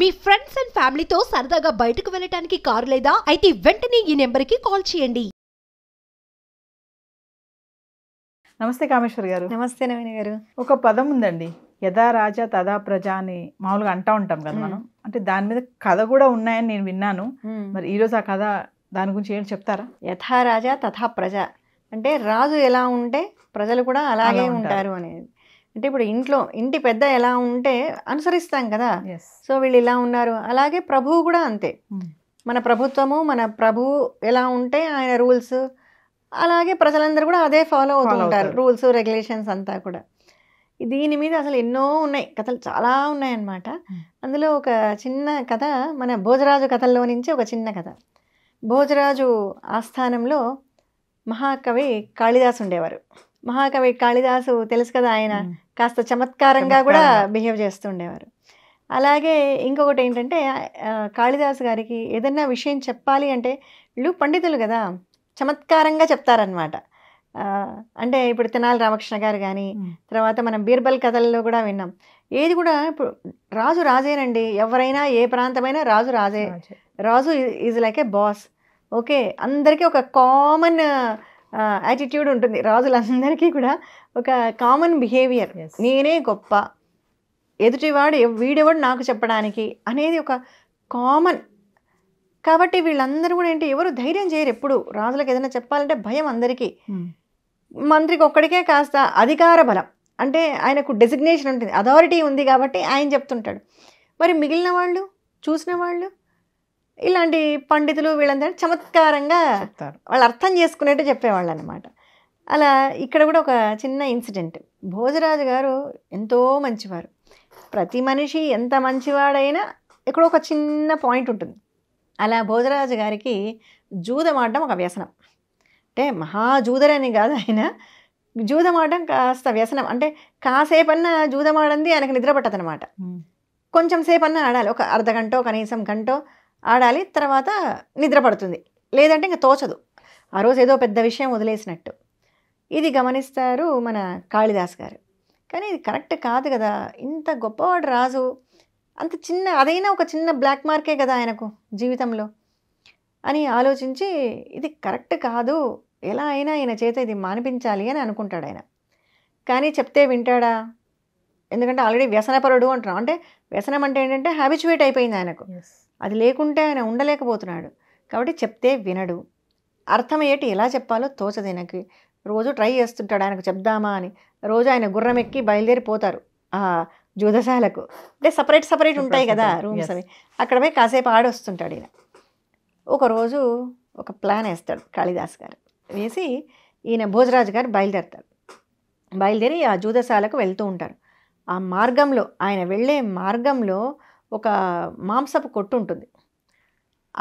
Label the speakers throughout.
Speaker 1: Me friends and ఫ్యామిలీతో సరదాగా బయటకు వెళ్ళటానికి కారు లేదా అయితే వెంటనే ఈ నెంబర్కి కాల్ చేయండి.
Speaker 2: నమస్తే కామేశ్వర్ గారు.
Speaker 3: నమస్తే నవీన గారు.
Speaker 2: ఒక పదం ఉందండి, యథా రాజా తదా ప్రజ అని మామూలుగా అంటూ ఉంటాం కదా మనం. అంటే దాని మీద కథ కూడా ఉన్నాయని నేను విన్నాను. మరి ఈరోజు ఆ కథ దాని గురించి ఏంటి చెప్తారా?
Speaker 3: యథా రాజా తథా ప్రజ అంటే రాజు ఎలా ఉంటే ప్రజలు కూడా అలాగే ఉంటారు అనేది. అంటే ఇప్పుడు ఇంటి పెద్ద ఎలా ఉంటే అనుసరిస్తాం కదా. సో వీళ్ళు ఇలా ఉన్నారు, అలాగే ప్రభువు కూడా అంతే. మన ప్రభుత్వము మన ప్రభువు ఎలా ఉంటే ఆయన రూల్స్, అలాగే ప్రజలందరూ కూడా అదే ఫాలో అవుతూ ఉంటారు, రూల్స్ రెగ్యులేషన్స్ అంతా కూడా. దీని మీద అసలు ఎన్నో ఉన్నాయి, కథలు చాలా ఉన్నాయన్నమాట. అందులో ఒక చిన్న కథ, మన భోజరాజు కథల్లో నుంచి ఒక చిన్న కథ. భోజరాజు ఆస్థానంలో మహాకవి కాళిదాసు ఉండేవారు. మహాకవి కాళిదాసు తెలుసు కదా, ఆయన కాస్త చమత్కారంగా కూడా బిహేవ్ చేస్తుండేవారు. అలాగే ఇంకొకటి ఏంటంటే, కాళిదాసు గారికి ఏదన్నా విషయం చెప్పాలి అంటే, వీళ్ళు పండితులు కదా, చమత్కారంగా చెప్తారనమాట. అంటే ఇప్పుడు తెనాలి రామకృష్ణ గారు కానీ, తర్వాత మనం బీర్బల్ కథల్లో కూడా విన్నాం. ఏది కూడా ఇప్పుడు రాజు రాజేనండి, ఎవరైనా ఏ ప్రాంతమైనా రాజు రాజే. Raju is like a boss. Okay, అందరికీ ఒక కామన్ యాటిట్యూడ్ ఉంటుంది. రాజులందరికీ కూడా ఒక కామన్ బిహేవియర్, నేనే గొప్ప, ఎదుటివాడు వీడెవడు నాకు చెప్పడానికి అనేది ఒక కామన్. కాబట్టి వీళ్ళందరూ కూడా ఏంటి, ఎవరు ధైర్యం చేయరు. ఎప్పుడు రాజులకు ఏదైనా చెప్పాలంటే భయం అందరికీ. మంత్రికి ఒక్కడికే కాస్త అధికార బలం, అంటే ఆయనకు డెసిగ్నేషన్ ఉంటుంది, అథారిటీ ఉంది కాబట్టి ఆయన చెప్తుంటాడు. మరి మిగిలిన వాళ్ళు, చూసిన వాళ్ళు, ఇలాంటి పండితులు వీళ్ళందరూ చమత్కారంగా వాళ్ళు అర్థం చేసుకునేట్టు చెప్పేవాళ్ళు అనమాట. అలా ఇక్కడ కూడా ఒక చిన్న ఇన్సిడెంట్. భోజరాజు గారు ఎంతో మంచివారు. ప్రతి మనిషి ఎంత మంచివాడైనా ఇక్కడ ఒక చిన్న పాయింట్ ఉంటుంది. అలా భోజరాజు గారికి జూదమాడడం ఒక వ్యసనం. అంటే మహాజూదరని కాదు, ఆయన జూదమాడడం కాస్త వ్యసనం. అంటే కాసేపన్నా జూదమాడంది ఆయనకు నిద్ర పట్టదనమాట. కొంచెం సేపన్నా ఆడాలి, ఒక అర్ధగంటో కనీసం గంటో ఆడాలి, తర్వాత నిద్ర పడుతుంది, లేదంటే ఇంకా తోచదు. ఆ రోజు ఏదో పెద్ద విషయం వదిలేసినట్టు. ఇది గమనిస్తారు మన కాళిదాస్ గారు. కానీ ఇది కరెక్ట్ కాదు కదా, ఇంత గొప్పవాడు రాజు, అంత చిన్న, అదైనా ఒక చిన్న బ్లాక్ మార్కే కదా ఆయనకు జీవితంలో అని ఆలోచించి, ఇది కరెక్ట్ కాదు, ఎలా అయినా ఆయన చేత ఇది మానిపించాలి అని అనుకుంటాడు ఆయన. కానీ చెప్తే వింటాడా? ఎందుకంటే ఆల్రెడీ వ్యసనపరుడు అంటున్నాం. అంటే వ్యసనం అంటే ఏంటంటే హ్యాబిచువేట్ అయిపోయింది ఆయనకు, అది లేకుంటే ఆయన ఉండలేకపోతున్నాడు. కాబట్టి చెప్తే వినడు, అర్థమయ్యేటి ఎలా చెప్పాలో తోచదు ఆయనకి. రోజు ట్రై చేస్తుంటాడు ఆయనకు చెప్దామా అని. రోజు ఆయన గుర్రం ఎక్కి బయలుదేరిపోతారు ఆ జూదశాలకు. అంటే సపరేట్ ఉంటాయి కదా రూమ్స్ అవి, అక్కడ పోయి కాసేపు ఆడొస్తుంటాడు ఈయన. ఒకరోజు ఒక ప్లాన్ వేస్తాడు కాళిదాస్ గారు. వేసి ఈయన భోజరాజు గారు బయలుదేరి ఆ జూదశాలకు వెళ్తూ ఉంటారు. ఆ మార్గంలో, ఆయన వెళ్ళే మార్గంలో ఒక మాంసపు కొట్టు ఉంటుంది.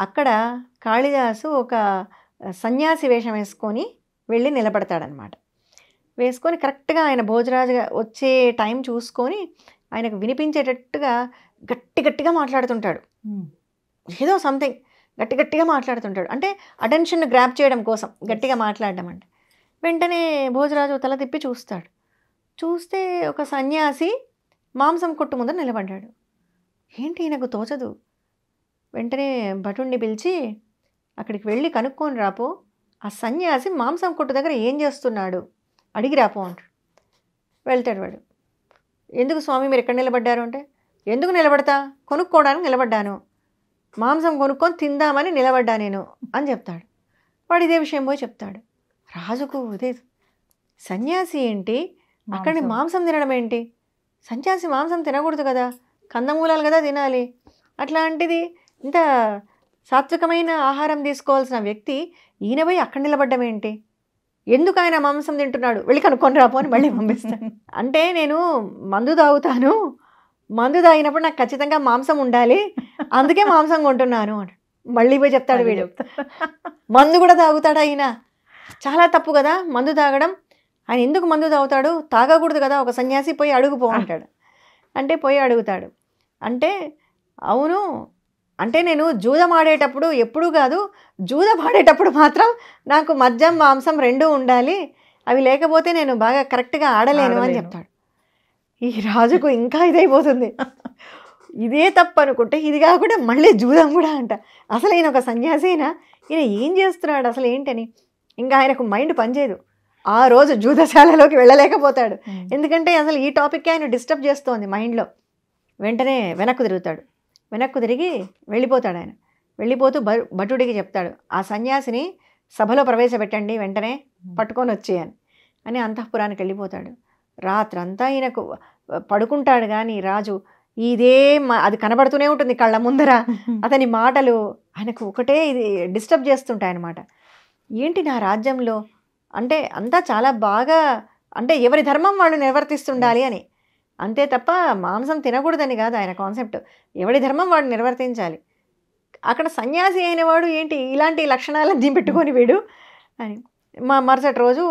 Speaker 3: అక్కడ కాళిదాసు ఒక సన్యాసి వేషం వేసుకొని వెళ్ళి నిలబడతాడనమాట. వేసుకొని కరెక్ట్గా ఆయన భోజరాజు వచ్చే టైం చూసుకొని ఆయనకు వినిపించేటట్టుగా గట్టిగా మాట్లాడుతుంటాడు. ఏదో సంథింగ్ గట్టిగా మాట్లాడుతుంటాడు. అంటే అటెన్షన్ గ్రాప్ చేయడం కోసం గట్టిగా మాట్లాడడం. అంటే వెంటనే భోజరాజు తల తిప్పి చూస్తాడు. చూస్తే ఒక సన్యాసి మాంసం కొట్టు ముందర నిలబడ్డాడు. ఏంటి ఈయనకు తోచదు. వెంటనే భటుణ్ణి పిలిచి, అక్కడికి వెళ్ళి కనుక్కొని రాపో, ఆ సన్యాసి మాంసం కొట్టు దగ్గర ఏం చేస్తున్నాడు అడిగి రాపో అంటాడు. వెళ్తాడు వాడు. ఎందుకు స్వామి మీరు ఎక్కడ నిలబడ్డారు అంటే, ఎందుకు నిలబడతా, కొనుక్కోవడానికి నిలబడ్డాను, మాంసం కొనుక్కొని తిందామని నిలబడ్డా నేను అని చెప్తాడు. వాడు ఇదే విషయం పోయి చెప్తాడు రాజుకు. ఇదే సన్యాసి ఏంటి అక్కడి మాంసం తినడం ఏంటి, సన్యాసి మాంసం తినకూడదు కదా, కందమూలాలు కదా తినాలి, అట్లాంటిది ఇంత సాత్వికమైన ఆహారం తీసుకోవాల్సిన వ్యక్తి ఈయన పోయి అక్కడ నిలబడ్డం ఏంటి, ఎందుకు ఆయన మాంసం తింటున్నాడు, వెళ్ళి కనుక్కొని రాపో అని మళ్ళీ పంపిస్తాను. అంటే నేను మందు తాగుతాను, మందు తాగినప్పుడు నాకు ఖచ్చితంగా మాంసం ఉండాలి, అందుకే మాంసం కొంటున్నాను అని మళ్ళీ పోయి చెప్తాడు వీడు. మందు కూడా తాగుతాడు ఆయన, చాలా తప్పు కదా మందు తాగడం, ఆయన ఎందుకు మందు తాగుతాడు, తాగకూడదు కదా, ఒక సన్యాసి పోయి అడుగుపో అంటాడు. అంటే పోయి అడుగుతాడు. అంటే అవును, అంటే నేను జూదం ఆడేటప్పుడు ఎప్పుడూ కాదు, జూదం ఆడేటప్పుడు మాత్రం నాకు మద్యం మాంసం రెండూ ఉండాలి, అవి లేకపోతే నేను బాగా కరెక్ట్గా ఆడలేను అని చెప్తాడు. ఈ రాజుకు ఇంకా ఇదైపోతుంది. ఇదే తప్పు అనుకుంటే ఇది కాకుండా మళ్ళీ జూదం కూడా అంట. అసలు ఈయన ఒక సన్యాసేనా, ఈయన ఏం చేస్తున్నాడు అసలు ఏంటని ఇంకా ఆయనకు మైండ్ పనిచేయదు. ఆ రోజు జూదశాలలోకి వెళ్ళలేకపోతాడు. ఎందుకంటే అసలు ఈ టాపిక్ ఆయన డిస్టర్బ్ చేస్తోంది మైండ్లో. వెంటనే వెనక్కు తిరుగుతాడు. వెనక్కు తిరిగి వెళ్ళిపోతాడు. ఆయన వెళ్ళిపోతూ భటుడికి చెప్తాడు, ఆ సన్యాసిని సభలో ప్రవేశపెట్టండి, వెంటనే పట్టుకొని వచ్చేయని అని అంతఃపురానికి వెళ్ళిపోతాడు. రాత్రంతా ఈయనకు పడుకుంటాడు. కానీ రాజు ఇదే అది కనబడుతూనే ఉంటుంది కళ్ళ ముందర. అతని మాటలు ఆయనకు ఒకటే ఇది డిస్టర్బ్ చేస్తుంటాయి అన్నమాట. ఏంటి నా రాజ్యంలో అంటే అంతా చాలా బాగా, అంటే ఎవరి ధర్మం వాళ్ళు నిర్వర్తిస్తుండాలి అని, అంతే తప్ప మాంసం తినకూడదని కాదు ఆయన కాన్సెప్ట్. ఎవరి ధర్మం వాడు నిర్వర్తించాలి. అక్కడ సన్యాసి అయిన వాడు ఏంటి ఇలాంటి లక్షణాలన్నీ పెట్టుకొని వీడు అని మరుసటి రోజు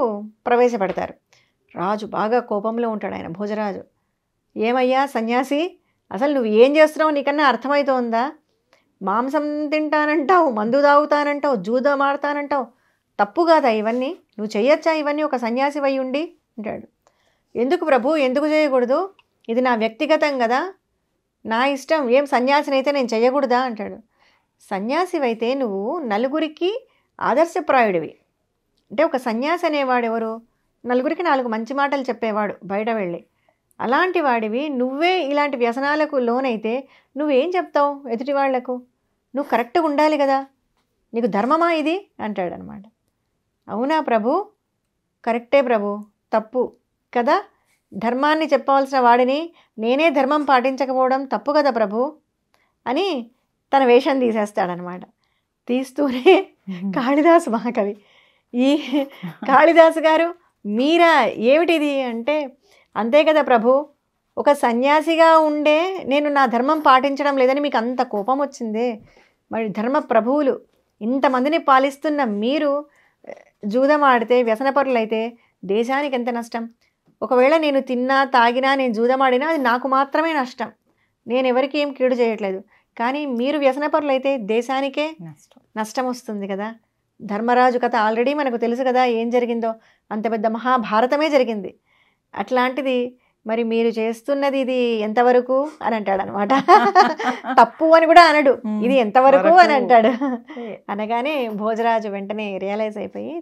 Speaker 3: ప్రవేశపెడతారు. రాజు బాగా కోపంలో ఉంటాడు. ఆయన భోజరాజు, ఏమయ్యా సన్యాసి, అసలు నువ్వు ఏం చేస్తున్నావు నీకన్నా అర్థమవుతోందా? మాంసం తింటానంటావు, మందు తాగుతానంటావు, జూదం ఆడతానంటావు, తప్పు కాదా ఇవన్నీ? నువ్వు చేయొచ్చా ఇవన్నీ ఒక సన్యాసి అయి ఉండి అంటాడు. ఎందుకు ప్రభు, ఎందుకు చేయకూడదు? ఇది నా వ్యక్తిగతం కదా, నా ఇష్టం. ఏం సన్యాసినైతే నేను చేయకూడదా అంటాడు. సన్యాసివైతే నువ్వు నలుగురికి ఆదర్శప్రాయుడివి. అంటే ఒక సన్యాసి అనేవాడు ఎవరు? నలుగురికి 4 మంచి మాటలు చెప్పేవాడు బయట వెళ్ళి. అలాంటి వాడివి నువ్వే ఇలాంటి వ్యసనాలకు లోనైతే నువ్వేం చెప్తావు ఎదుటి వాళ్లకు? నువ్వు కరెక్ట్గా ఉండాలి కదా, నీకు ధర్మమా ఇది అంటాడనమాట. అవునా ప్రభు, కరెక్టే ప్రభు, తప్పు కదా, ధర్మాన్ని చెప్పవలసిన వాడిని నేనే ధర్మం పాటించకపోవడం తప్పు కదా ప్రభు అని తన వేషం తీసేస్తాడనమాట. తీస్తూనే కాళిదాసు మహాకవి, ఈ కాళిదాసు గారు మీరా ఏమిటిది అంటే, అంతే కదా ప్రభు, ఒక సన్యాసిగా ఉండే నేను నా ధర్మం పాటించడం లేదని మీకు అంత కోపం వచ్చిందే, మరి ధర్మ ప్రభువులు ఇంతమందిని పాలిస్తున్న మీరు జూదం ఆడితే వ్యసనపరులైతే దేశానికి ఎంత నష్టం? ఒకవేళ నేను తిన్నా తాగినా నేను జూదమాడినా అది నాకు మాత్రమే నష్టం, నేను ఎవరికి ఏం కీడు చేయట్లేదు. కానీ మీరు వ్యసనపరులైతే దేశానికే నష్టం వస్తుంది కదా. ధర్మరాజు కథ ఆల్రెడీ మనకు తెలుసు కదా ఏం జరిగిందో, అంత పెద్ద మహాభారతమే జరిగింది. అట్లాంటిది మరి మీరు చేస్తున్నది ఇది ఎంతవరకు అని అంటాడు అనమాట. తప్పు అని కూడా అనడు, ఇది ఎంతవరకు అని అంటాడు. అనగానే భోజరాజు వెంటనే రియలైజ్ అయిపోయి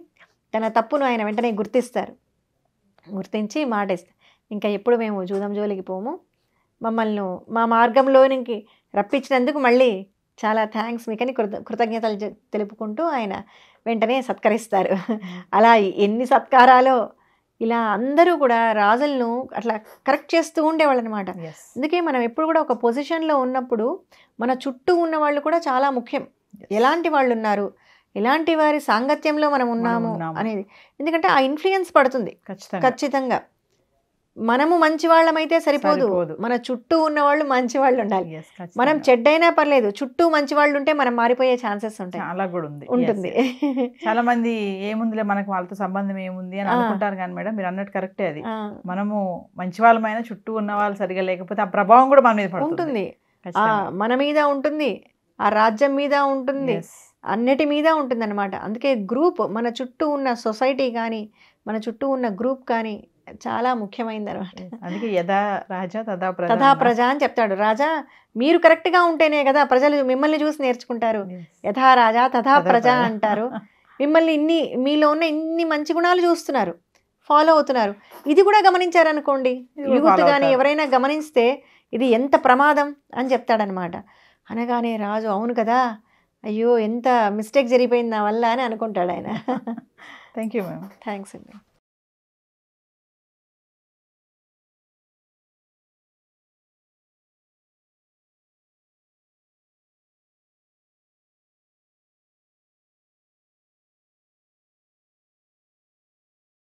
Speaker 3: తన తప్పును ఆయన వెంటనే గుర్తిస్తారు. గుర్తించి మాటేస్తారు, ఇంకా ఎప్పుడు మేము జూదం జోలికి పోము, మమ్మల్ని మా మార్గంలోనికి రప్పించినందుకు మళ్ళీ చాలా థ్యాంక్స్ మీకని కృతజ్ఞతలు తెలుపుకుంటూ ఆయన వెంటనే సత్కరిస్తారు. అలా ఎన్ని సత్కారాలో ఇలా అందరూ కూడా రాజులను అట్లా కరెక్ట్ చేస్తూ ఉండేవాళ్ళు అనమాట. అందుకే మనం ఎప్పుడు కూడా ఒక పొజిషన్లో ఉన్నప్పుడు మన చుట్టూ ఉన్న వాళ్ళు కూడా చాలా ముఖ్యం. ఎలాంటి వాళ్ళు ఉన్నారు, ఎలాంటి వారి సాంగత్యంలో మనం ఉన్నాము అనేది, ఎందుకంటే ఆ ఇన్ఫ్లుయెన్స్ పడుతుంది ఖచ్చితంగా. మనము మంచి వాళ్ళమైతే సరిపోదు, మన చుట్టూ ఉన్న వాళ్ళు మంచి వాళ్ళు ఉండాలి. మనం చెడ్డైనా పర్లేదు, చుట్టూ మంచి వాళ్ళు ఉంటే మనం మారిపోయే ఛాన్సెస్ ఉంటాయి.
Speaker 2: అలా కూడా ఉంటుంది. చాలా మంది ఏముందిలే మనకు వాళ్ళతో సంబంధం ఏముంది అని అనుకుంటారు. కానీ మేడం మీరు అన్నట్టు కరెక్టే, అది మనము మంచి వాళ్ళమైనా చుట్టూ ఉన్న వాళ్ళు సరిగా లేకపోతే ఆ ప్రభావం కూడా మన మీద
Speaker 3: ఉంటుంది, మన మీద ఉంటుంది, ఆ రాజ్యం మీద ఉంటుంది, అన్నిటి మీద ఉంటుంది అనమాట. అందుకే గ్రూప్, మన చుట్టూ ఉన్న సొసైటీ కానీ మన చుట్టూ ఉన్న గ్రూప్ కానీ చాలా ముఖ్యమైనది అనమాట.
Speaker 2: అందుకే యథా రాజా
Speaker 3: తథా ప్రజ అని చెప్తాడు. రాజా మీరు కరెక్ట్గా ఉంటేనే కదా ప్రజలు మిమ్మల్ని చూసి నేర్చుకుంటారు. యథా రాజా తథా ప్రజ అంటారు. మిమ్మల్ని మీలో ఉన్న ఇన్ని మంచి గుణాలు చూస్తున్నారు, ఫాలో అవుతున్నారు. ఇది కూడా గమనించారనుకోండి, యూత్ కానీ ఎవరైనా గమనిస్తే ఇది ఎంత ప్రమాదం అని చెప్తాడనమాట. అనగానే రాజు అవును కదా, అయ్యో ఎంత మిస్టేక్ జరిగిపోయింది నా వల్ల అని అనుకుంటాడు ఆయన.
Speaker 2: Thank you ma'am.
Speaker 3: థ్యాంక్స్ అండి.